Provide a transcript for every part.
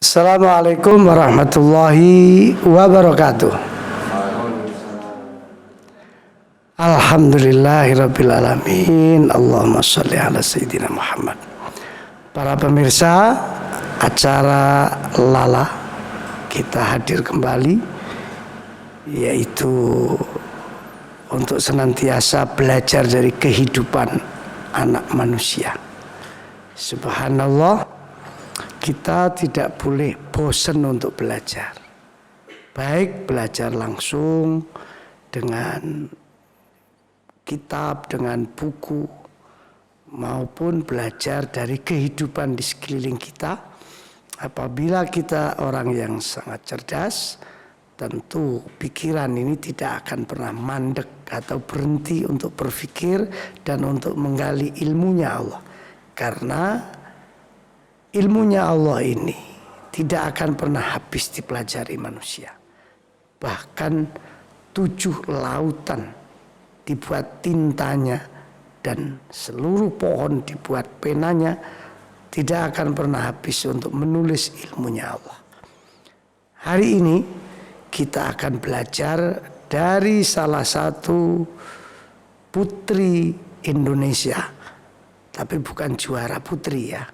Assalamualaikum warahmatullahi wabarakatuh. Alhamdulillahirabbil alamin. Allahumma sholli ala sayyidina Muhammad. Para pemirsa acara Lala, kita hadir kembali, yaitu untuk senantiasa belajar dari kehidupan anak manusia. Subhanallah, kita tidak boleh bosan untuk belajar. Baik belajar langsung dengan kitab, dengan buku, maupun belajar dari kehidupan di sekeliling kita. Apabila kita orang yang sangat cerdas, tentu pikiran ini tidak akan pernah mandek atau berhenti untuk berpikir dan untuk menggali ilmunya Allah. Karena ilmunya Allah ini tidak akan pernah habis dipelajari manusia. Bahkan 7 lautan dibuat tintanya dan seluruh pohon dibuat penanya, tidak akan pernah habis untuk menulis ilmunya Allah. Hari ini kita akan belajar dari salah satu putri Indonesia, tapi bukan juara putri ya.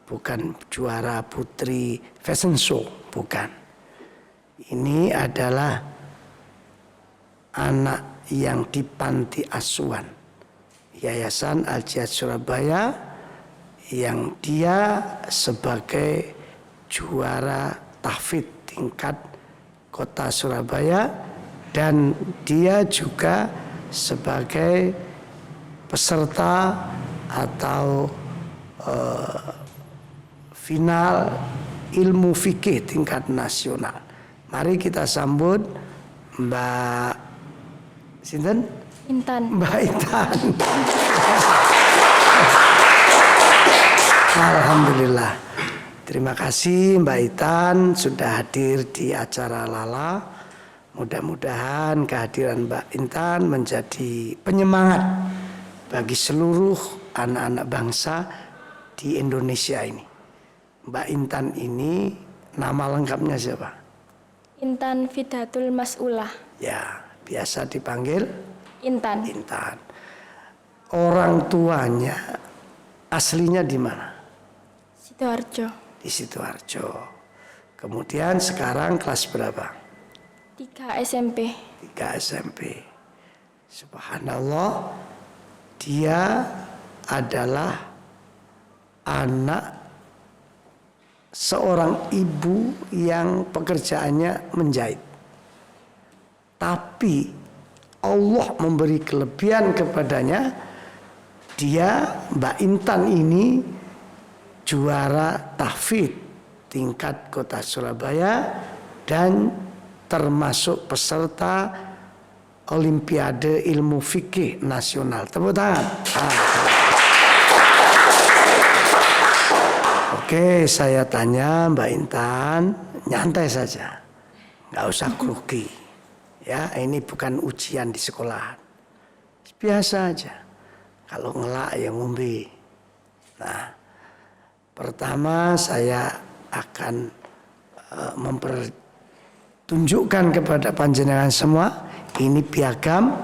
Bukan juara putri fashion show, bukan. Ini adalah anak yang di panti asuhan Yayasan Al-Jihad Surabaya, yang dia sebagai juara tahfidz tingkat kota Surabaya, dan dia juga sebagai peserta atau final ilmu fikih tingkat nasional. Mari kita sambut Mbak Sinten? Intan. Mbak Intan. Alhamdulillah. Terima kasih Mbak Intan sudah hadir di acara Lala. Mudah-mudahan kehadiran Mbak Intan menjadi penyemangat bagi seluruh anak-anak bangsa di Indonesia ini. Mbak Intan ini nama lengkapnya siapa? Intan Fidatul Mas'ulah. Ya, biasa dipanggil Intan. Intan. Orang tuanya aslinya di mana? Sidoarjo. Di Sidoarjo. Kemudian sekarang kelas berapa? 3 SMP. 3 SMP. Subhanallah, dia adalah anak seorang ibu yang pekerjaannya menjahit. Tapi Allah memberi kelebihan kepadanya. Dia, Mbak Intan ini, juara tahfidz tingkat kota Surabaya dan termasuk peserta Olimpiade Ilmu Fikih Nasional. Tepuk tangan. Oke, saya tanya Mbak Intan, nyantai saja, nggak usah grogi. Ya, ini bukan ujian di sekolah, biasa aja. Kalau ngelak ya ngombe. Nah, pertama saya akan mempertunjukkan kepada panjenengan semua, ini piagam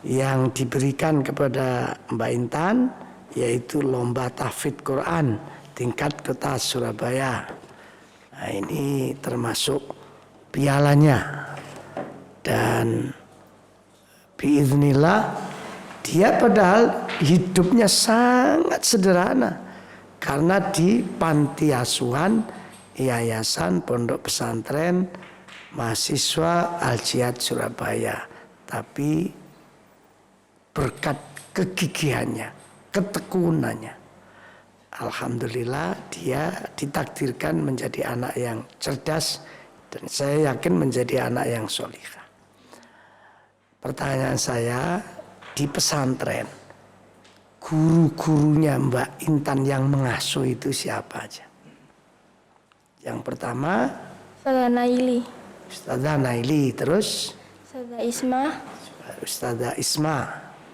yang diberikan kepada Mbak Intan, yaitu lomba tahfidz Quran tingkat kota Surabaya. Nah, ini termasuk pialanya. Dan biiznillah, dia padahal hidupnya sangat sederhana, karena di panti asuhan Yayasan Pondok Pesantren Mahasiswa Al-Jihad Surabaya. Tapi berkat kegigihannya, ketekunannya, alhamdulillah dia ditakdirkan menjadi anak yang cerdas, dan saya yakin menjadi anak yang sholihah. Pertanyaan saya, di pesantren, guru-gurunya Mbak Intan yang mengasuh itu siapa aja? Yang pertama, Ustazah Naili. Ustazah Naili, terus Ustazah Isma. Ustazah Isma.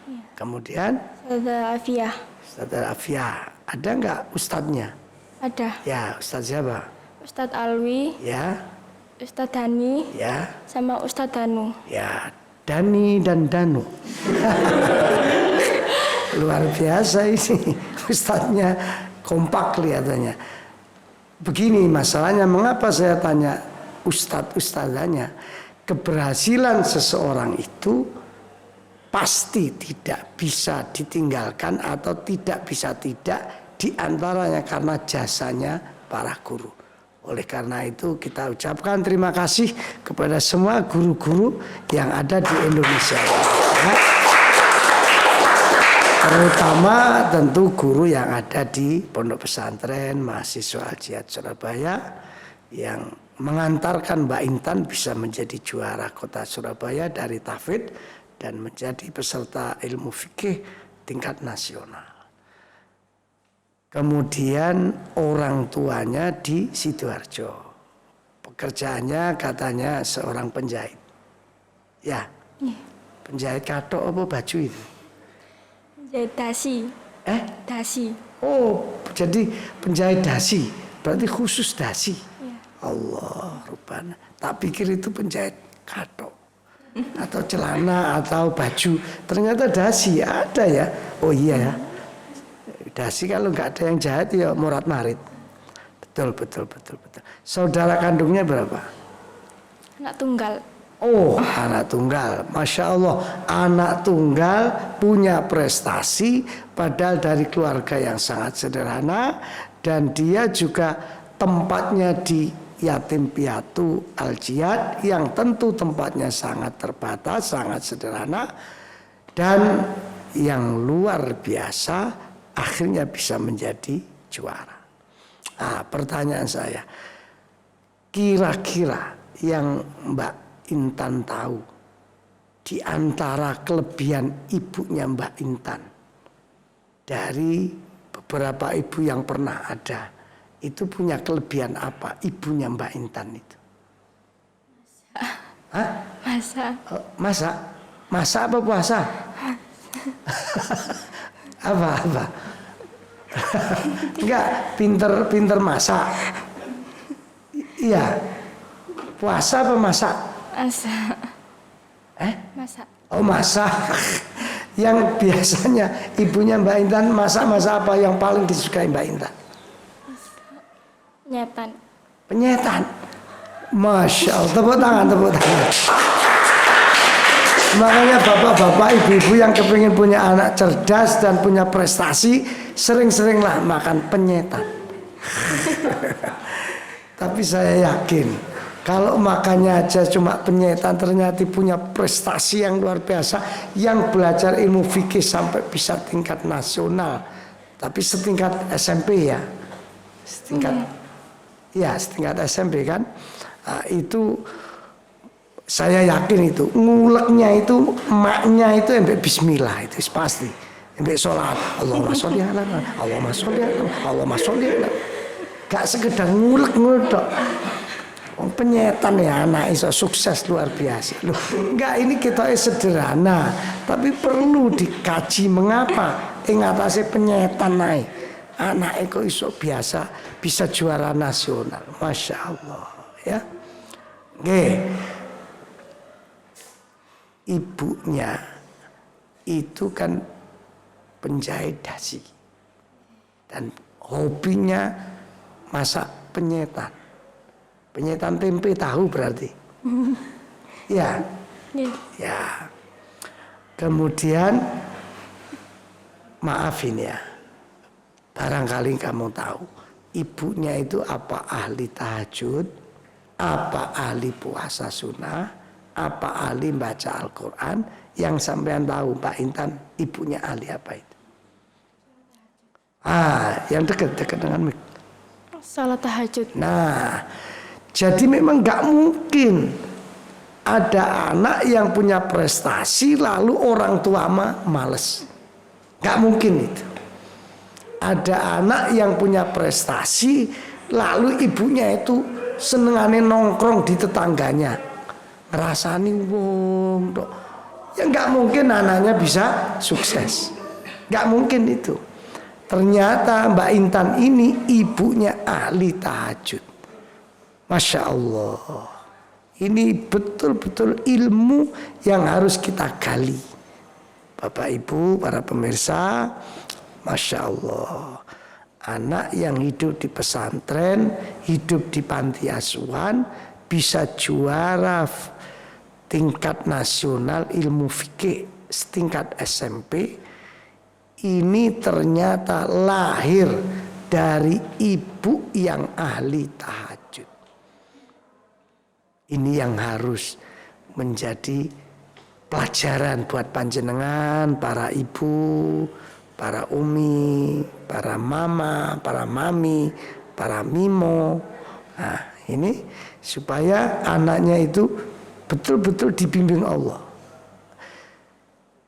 Ya. Kemudian Ustazah Afiah. Ustazah Afiah. Ada nggak ustadznya? Ada. Ya, ustadz siapa? Ustadz Alwi, ya, Ustadz Dani, ya, sama Ustadz Danu. ya, Dani dan Danu. Luar biasa ini, ustadznya kompak kelihatannya. Begini masalahnya, mengapa saya tanya ustadzanya? Keberhasilan seseorang itu pasti tidak bisa ditinggalkan atau tidak bisa tidak diantaranya karena jasanya para guru. Oleh karena itu kita ucapkan terima kasih kepada semua guru-guru yang ada di Indonesia. Ya. Terutama tentu guru yang ada di Pondok Pesantren Mahasiswa Al-Jihad Surabaya yang mengantarkan Mbak Intan bisa menjadi juara kota Surabaya dari tahfidz dan menjadi peserta ilmu fikih tingkat nasional. Kemudian orang tuanya di Sidoarjo. Pekerjaannya katanya seorang penjahit. Ya, penjahit katok apa baju itu? Penjahit dasi. Dasi. Oh, jadi penjahit dasi. Berarti khusus dasi. Ya. Allah, rupanya. Tak pikir itu penjahit katok. Atau celana atau baju. Ternyata dasi ada ya. Oh iya ya. Dasi kalau nggak ada yang jahat ya murad marid. Betul. Saudara kandungnya berapa? Anak tunggal. Oh, anak tunggal. Masya Allah, anak tunggal punya prestasi padahal dari keluarga yang sangat sederhana. Dan dia juga tempatnya di yatim piatu Al-Jihad yang tentu tempatnya sangat terbatas, sangat sederhana. Dan yang luar biasa akhirnya bisa menjadi juara. Nah, pertanyaan saya, kira-kira yang Mbak Intan tahu di antara kelebihan ibunya Mbak Intan dari beberapa ibu yang pernah ada, itu punya kelebihan apa ibunya Mbak Intan itu? Hah? Masak? Masak apa puasa? Apa? Enggak, pinter masak. Iya. Puasa apa masak? Masak. Masak. Oh, masak. Yang biasanya ibunya Mbak Intan masak apa yang paling disukai Mbak Intan? Penyetan. Penyetan. Masya Allah, tepuk tangan. Makanya bapak-bapak, ibu-ibu yang kepingin punya anak cerdas dan punya prestasi, sering-seringlah makan penyetan. Tapi saya yakin, kalau makannya aja cuma penyetan, ternyata punya prestasi yang luar biasa, yang belajar ilmu fikih sampai bisa tingkat nasional. Tapi setingkat SMP ya, setingkat SMP kan, nah, itu saya yakin itu nguleknya itu maknya itu embek bismillah itu pasti embek sholat Allahumma sholli ala Allahumma sholli ala gak sekedar ngulek dok. Penyetan ya anak iso sukses luar biasa loh. Enggak, ini kita sederhana tapi perlu dikaji mengapa atase penyetan naik anak kok iso biasa bisa juara nasional. Masya Allah ya. Ibunya itu kan penjahit dasi dan hobinya masak penyetan tempe tahu berarti. Ya. Kemudian maafin ya, barangkali kamu tahu ibunya itu apa ahli tahajud, apa ahli puasa sunnah, apa ahli baca Al-Quran. Yang sampean tahu Pak Intan ibunya ahli apa itu? Yang dekat dengan mik. Salat tahajud. Nah, jadi memang nggak mungkin ada anak yang punya prestasi lalu orang tua males. Nggak mungkin itu. Ada anak yang punya prestasi lalu ibunya itu senengane nongkrong di tetangganya. Ngerasani wong dok. Ya nggak mungkin anaknya bisa sukses. Nggak mungkin itu. Ternyata Mbak Intan ini ibunya ahli tahajud. Masya Allah. Ini betul-betul ilmu yang harus kita gali. Bapak Ibu, para pemirsa, Masya Allah. Anak yang hidup di pesantren, hidup di panti asuhan, bisa juara tingkat nasional ilmu fikih setingkat SMP. Ini ternyata lahir dari ibu yang ahli tahajud. Ini yang harus menjadi pelajaran buat panjenengan, para ibu, para umi, para mama, para mami, para mimo. Nah, ini supaya anaknya itu betul-betul dibimbing Allah.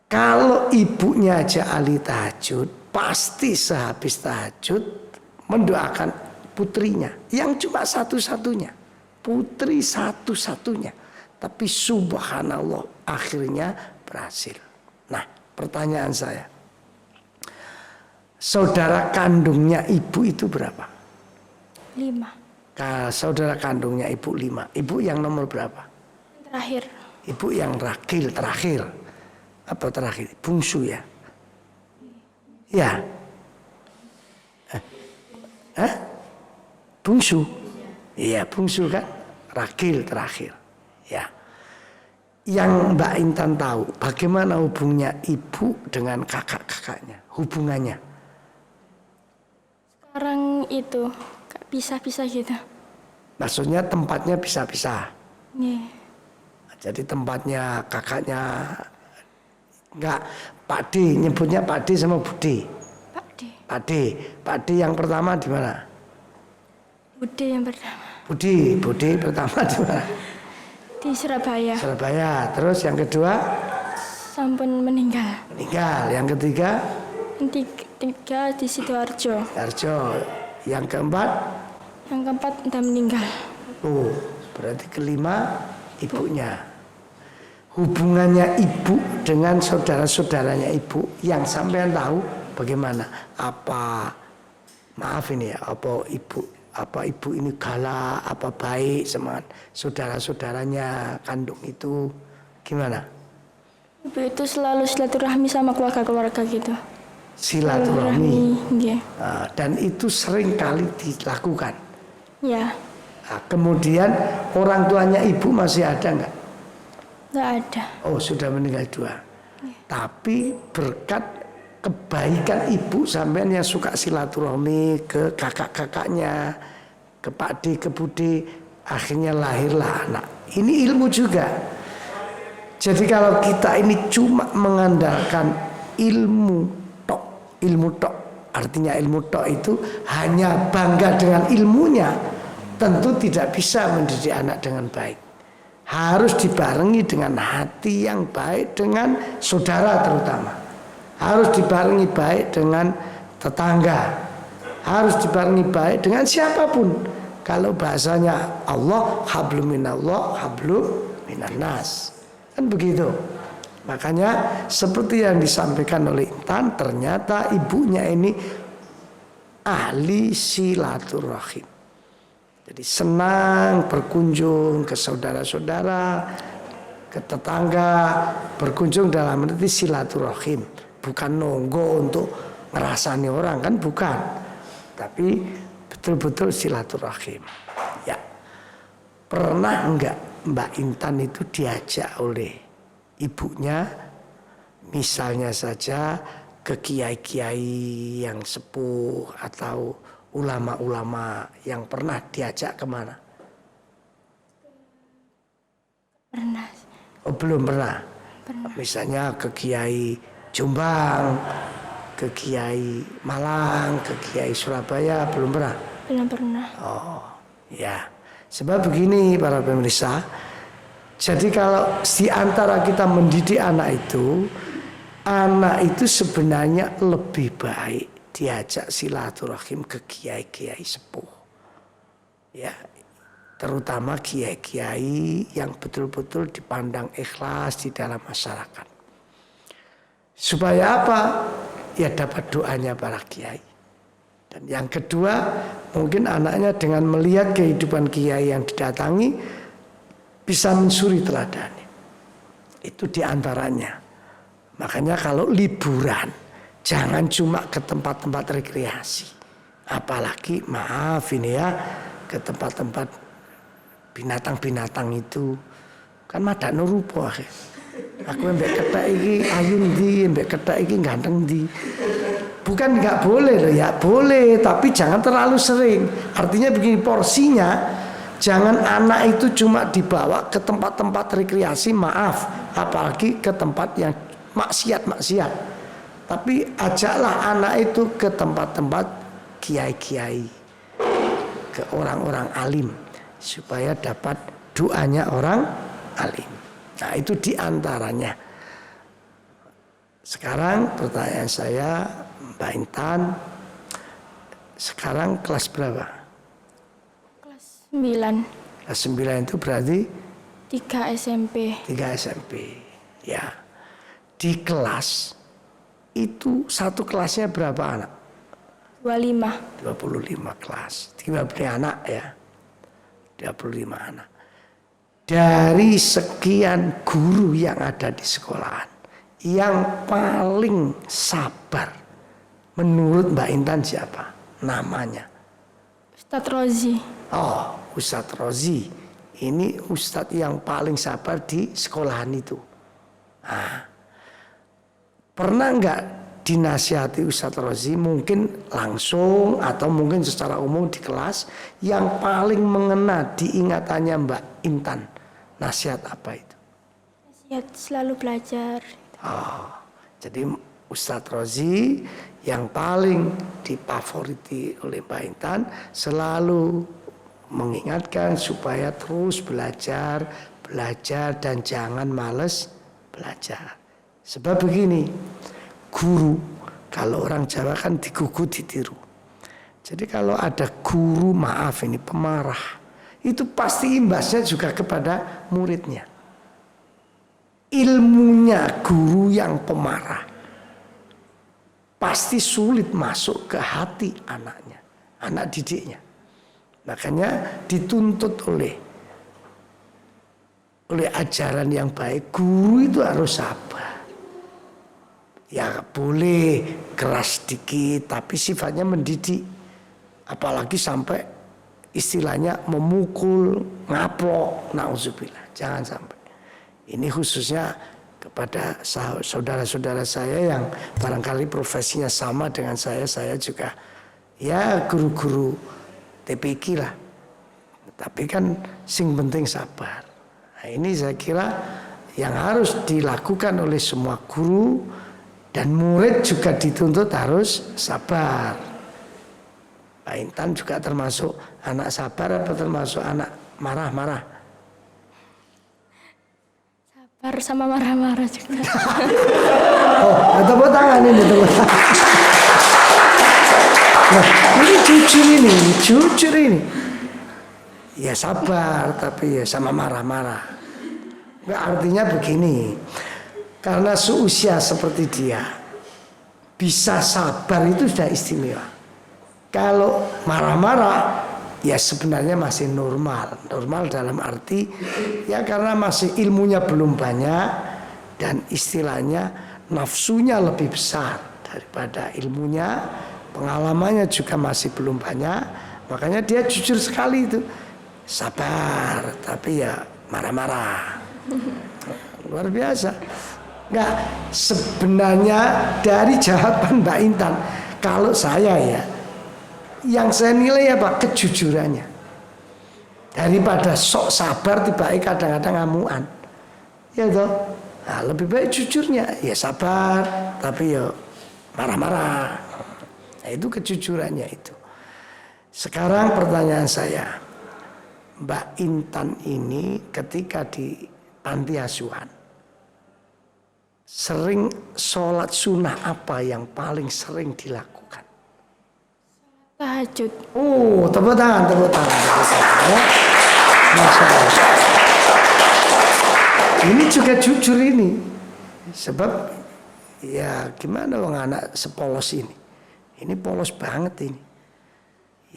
Kalau ibunya aja ahli tahajud, pasti sehabis tahajud mendoakan putrinya yang cuma satu-satunya, putri satu-satunya, tapi subhanallah akhirnya berhasil. Nah, pertanyaan saya, saudara kandungnya ibu itu berapa? 5. Saudara kandungnya ibu 5. Ibu yang nomor berapa? Terakhir. Ibu yang ragil terakhir. Apa terakhir? Bungsu ya? Ya. Bungsu? Iya, bungsu kan? Ragil terakhir. Ya. Yang Mbak Intan tahu, bagaimana hubungnya ibu dengan kakak-kakaknya? Hubungannya? Sekarang itu pisah-pisah gitu. Maksudnya tempatnya pisah-pisah. Iya. Jadi tempatnya kakaknya enggak, Pak D, nyebutnya Pak D sama Bude. Pak D. Pak D. Pak D yang pertama di mana? Bude yang pertama. Bude pertama di mana? Di Surabaya. Surabaya. Terus yang kedua? Sampun meninggal. Meninggal. Yang ketiga? Yang ketiga di Sidoarjo. Sidoarjo. Yang keempat? Yang keempat udah meninggal. Oh, berarti kelima ibunya. Hubungannya ibu dengan saudara-saudaranya ibu yang sampean tahu bagaimana? Apa maaf ini ya, apa ibu ini galak, apa baik sama saudara-saudaranya kandung itu, gimana? Ibu itu selalu silaturahmi sama keluarga-keluarga gitu. Silaturahmi. Iya. Dan itu sering kali dilakukan. Ya. Nah, kemudian orang tuanya ibu masih ada nggak? Nggak ada. Oh, sudah meninggal 2. Tapi berkat kebaikan ibu sampean yang suka silaturahmi ke kakak-kakaknya, ke Pak D, ke Bude, akhirnya lahirlah anak. Ini ilmu juga. Jadi kalau kita ini cuma mengandalkan ilmu tok, artinya ilmu tok itu hanya bangga dengan ilmunya, tentu tidak bisa mendidik anak dengan baik. Harus dibarengi dengan hati yang baik dengan saudara terutama. Harus dibarengi baik dengan tetangga. Harus dibarengi baik dengan siapapun. Kalau bahasanya Allah, hablum minallah, hablum minannas. Kan begitu. Makanya seperti yang disampaikan oleh Intan, ternyata ibunya ini ahli silaturahim. Jadi senang berkunjung ke saudara-saudara, ke tetangga, berkunjung dalam arti silaturahim, bukan nonggo untuk ngerasani orang, kan bukan, tapi betul-betul silaturahim. Ya, pernah enggak Mbak Intan itu diajak oleh ibunya, misalnya saja ke kiai-kiai yang sepuh atau ulama-ulama yang pernah diajak kemana? Pernah. Oh, belum pernah. Misalnya ke Kiai Jombang, ke Kiai Malang, ke Kiai Surabaya, belum pernah? Belum pernah. Oh, ya. Sebab begini para pemirsa, jadi kalau di antara kita mendidik anak itu sebenarnya lebih baik diajak silaturahim ke kiai-kiai sepuh. Ya, terutama kiai-kiai yang betul-betul dipandang ikhlas di dalam masyarakat. Supaya apa? Ya dapat doanya para kiai. Dan yang kedua, mungkin anaknya dengan melihat kehidupan kiai yang didatangi bisa mensuri teladannya. Itu diantaranya. Makanya kalau liburan jangan cuma ke tempat-tempat rekreasi. Apalagi maaf ini ya, ke tempat-tempat binatang-binatang itu kan madakno rupa. Aku mbek kethek iki ayu ndi, mbek kethek iki ganteng ndi. Bukan nggak boleh loh ya, boleh, tapi jangan terlalu sering. Artinya begini, porsinya jangan anak itu cuma dibawa ke tempat-tempat rekreasi, maaf, apalagi ke tempat yang maksiat. Tapi ajaklah anak itu ke tempat-tempat kiai-kiai, ke orang-orang alim, supaya dapat doanya orang alim. Nah itu diantaranya. Sekarang pertanyaan saya, Mbak Intan, sekarang kelas berapa? Kelas 9. Kelas 9 itu berarti 3 SMP. 3 SMP. Ya. Di kelas itu satu kelasnya berapa anak? 25. 25 kelas. 30 anak ya. 25 anak. Dari sekian guru yang ada di sekolahan, yang paling sabar menurut Mbak Intan siapa? Namanya? Ustadz Rozi. Oh, Ustadz Rozi. Ini Ustadz yang paling sabar di sekolahan itu. Nah, pernah nggak dinasihati Ustadz Rozi, mungkin langsung atau mungkin secara umum di kelas, yang paling mengena diingatannya Mbak Intan? Nasihat apa itu? Nasihat selalu belajar. Oh, jadi Ustadz Rozi yang paling difavoriti oleh Mbak Intan selalu mengingatkan supaya terus belajar dan jangan males belajar. Sebab begini, guru, kalau orang Jawa kan digugu ditiru. Jadi kalau ada guru, maaf ini pemarah, itu pasti imbasnya juga kepada muridnya. Ilmunya guru yang pemarah pasti sulit masuk ke hati anaknya, anak didiknya. Makanya dituntut oleh ajaran yang baik, guru itu harus sabar. Ya boleh keras sedikit, tapi sifatnya mendidik. Apalagi sampai istilahnya memukul, ngaplok, na'udzubillah, jangan sampai. Ini khususnya kepada saudara-saudara saya yang barangkali profesinya sama dengan saya juga ya guru-guru TPQ lah. Tapi kan sing penting sabar. Nah, ini saya kira yang harus dilakukan oleh semua guru dan murid juga dituntut harus sabar. Pak Intan juga termasuk anak sabar atau termasuk anak marah-marah? Sabar sama marah-marah juga. Oh, tepuk tangan ini, tepuk tangan. Nah, ini jujur ini. Ya sabar, tapi ya sama marah-marah. Nggak, artinya begini, karena seusia seperti dia, bisa sabar itu sudah istimewa. Kalau marah-marah, ya sebenarnya masih normal. Normal dalam arti, ya karena masih ilmunya belum banyak, dan istilahnya nafsunya lebih besar daripada ilmunya, pengalamannya juga masih belum banyak, makanya dia jujur sekali itu. Sabar, tapi ya marah-marah. Luar biasa. Enggak, sebenarnya dari jawaban Mbak Intan, kalau saya ya, yang saya nilai apa? Kejujurannya. Daripada sok sabar tiba-tiba kadang-kadang ngamuan. Ya toh? Nah, lebih baik jujurnya. Ya sabar, tapi ya marah-marah. Nah, itu kejujurannya itu. Sekarang pertanyaan saya, Mbak Intan ini ketika di panti asuhan, sering sholat sunnah apa yang paling sering dilakukan? Tahajud. Oh, tepuk tangan. Ya. Masya Allah. Ini juga jujur ini, sebab ya gimana wong anak sepolos ini polos banget ini.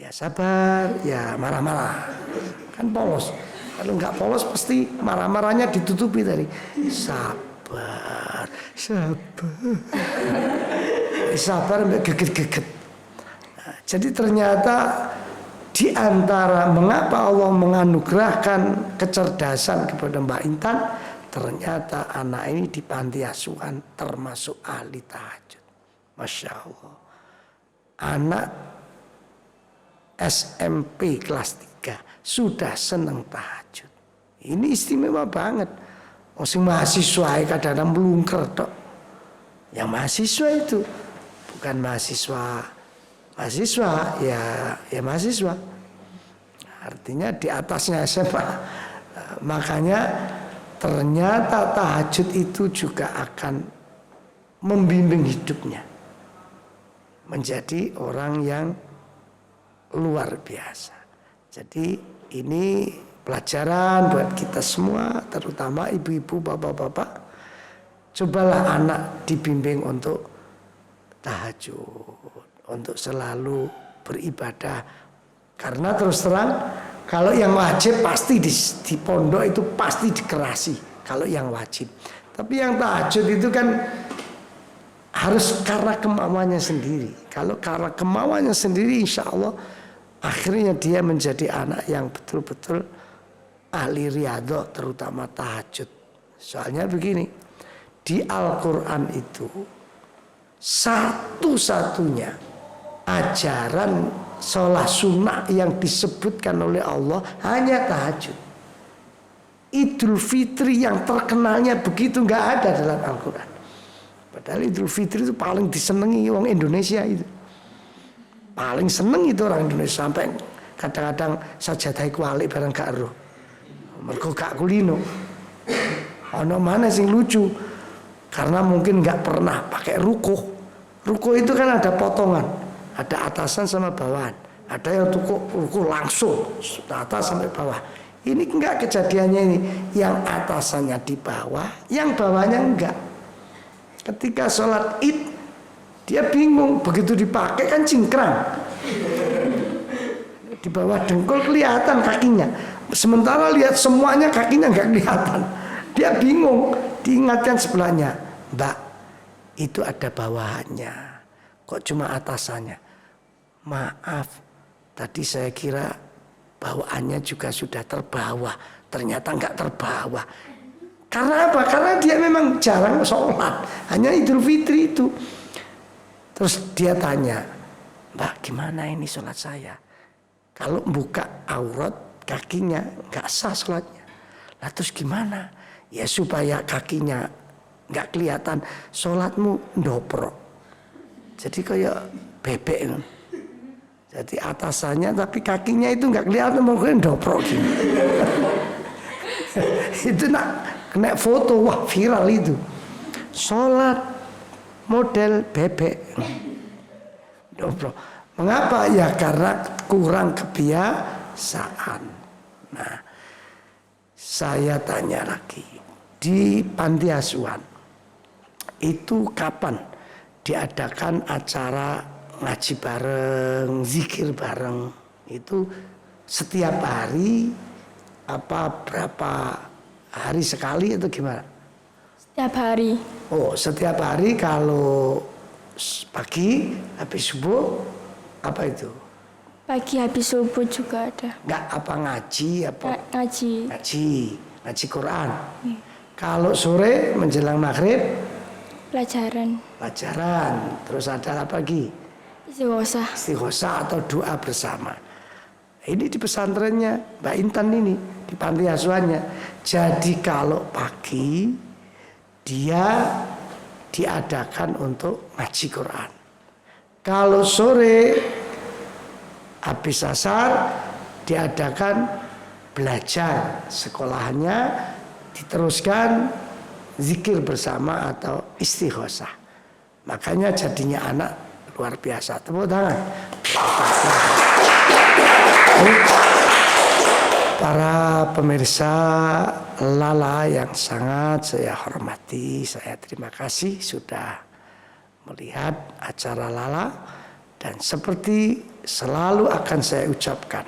ya sabar, ya marah-marah. Kan polos. Kalau nggak polos pasti marah-marahnya ditutupi tadi. Sabar, sabar. Sabar sampai geget-geget. Nah, jadi ternyata di antara mengapa Allah menganugerahkan kecerdasan kepada Mbak Intan, ternyata anak ini di panti asuhan termasuk ahli tahajud. Masya Allah. Anak SMP kelas 3 sudah senang tahajud. Ini istimewa banget. Masing mahasiswa kadang-kadang melungker tok. Yang mahasiswa itu bukan mahasiswa ya mahasiswa. Artinya di atasnya SMA. Makanya ternyata tahajud itu juga akan membimbing hidupnya menjadi orang yang luar biasa. Jadi ini pelajaran buat kita semua, terutama ibu-ibu, bapak-bapak. Cobalah anak dibimbing untuk tahajud, untuk selalu beribadah. Karena terus terang, kalau yang wajib pasti di pondok itu pasti dikerasi. Kalau yang wajib. Tapi yang tahajud itu kan harus karena kemauannya sendiri. Kalau karena kemauannya sendiri, insya Allah akhirnya dia menjadi anak yang betul-betul ahli riyadhah, terutama tahajud. Soalnya begini, di Al-Quran itu satu-satunya ajaran sholat sunnah yang disebutkan oleh Allah hanya tahajud. Idul Fitri yang terkenalnya begitu nggak ada dalam Al-Quran. Padahal Idul Fitri itu paling disenangi orang Indonesia itu. Paling seneng itu orang Indonesia, sampai kadang-kadang sajadah kualik bareng gak roh. Mergo gak kulino. Ono mana sing lucu? Karena mungkin gak pernah pakai rukuh. Rukuh itu kan ada potongan, ada atasan sama bawahan. Ada yang rukuh langsung atas sampai bawah. Ini enggak kejadiannya ini. Yang atasannya di bawah, yang bawahnya enggak. Ketika sholat Id, dia bingung, begitu dipakai kan cingkrang. Di bawah dengkul kelihatan kakinya. Sementara lihat semuanya kakinya nggak kelihatan. Dia bingung, diingatkan sebelahnya. Mbak, itu ada bawahannya. Kok cuma atasannya? Maaf, tadi saya kira bawaannya juga sudah terbawa. Ternyata nggak terbawa. Karena apa? Karena dia memang jarang sholat. Hanya Idul Fitri itu. Terus dia tanya, Mbak gimana ini sholat saya? Kalau buka aurat kakinya nggak sah sholatnya. Lah terus gimana? Ya supaya kakinya nggak kelihatan, sholatmu ndoprok. Jadi kayak bebek. Jadi atasannya tapi kakinya itu nggak kelihatan, mungkin ndoprok gini. Itu nak kena foto, wah viral itu. Sholat model bebek. Mengapa? Ya karena kurang kebiasaan. Nah, saya tanya lagi, di panti asuhan itu kapan diadakan acara ngaji bareng, zikir bareng? Itu setiap hari apa berapa hari sekali atau gimana? Setiap hari. Oh, setiap hari. Kalau pagi habis subuh apa itu? Pagi habis subuh juga ada. Enggak apa ngaji apa? Ngaji. Ngaji Quran. Kalau sore menjelang maghrib Pelajaran. Terus ada apa lagi? Istighosa atau doa bersama. Ini di pesantrennya Mbak Intan ini, di panti asuhannya. Jadi kalau pagi dia diadakan untuk ngaji Quran. Kalau sore habis asar diadakan belajar, sekolahnya diteruskan zikir bersama atau istighosah. Makanya jadinya anak luar biasa. Tepuk tangan. Para pemirsa Lala yang sangat saya hormati, saya terima kasih sudah melihat acara Lala. Dan seperti selalu akan saya ucapkan,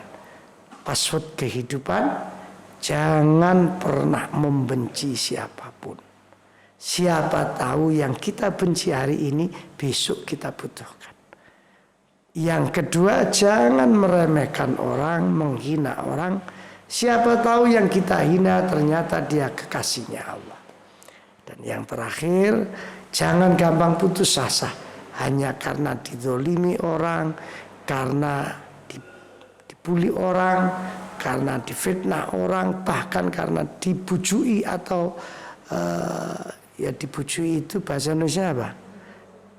password kehidupan, jangan pernah membenci siapapun. Siapa tahu yang kita benci hari ini besok kita butuhkan. Yang kedua, jangan meremehkan orang, menghina orang. Siapa tahu yang kita hina ternyata dia kekasihnya Allah. Dan yang terakhir, jangan gampang putus asa hanya karena dizolimi orang, karena dibully orang, karena difitnah orang, bahkan karena dibujui atau dibujui itu bahasa Indonesia apa?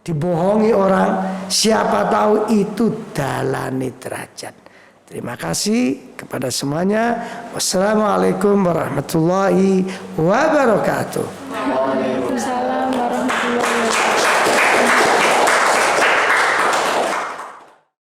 Dibohongi orang, siapa tahu itu dalane derajat. Terima kasih kepada semuanya. Wassalamualaikum warahmatullahi wabarakatuh.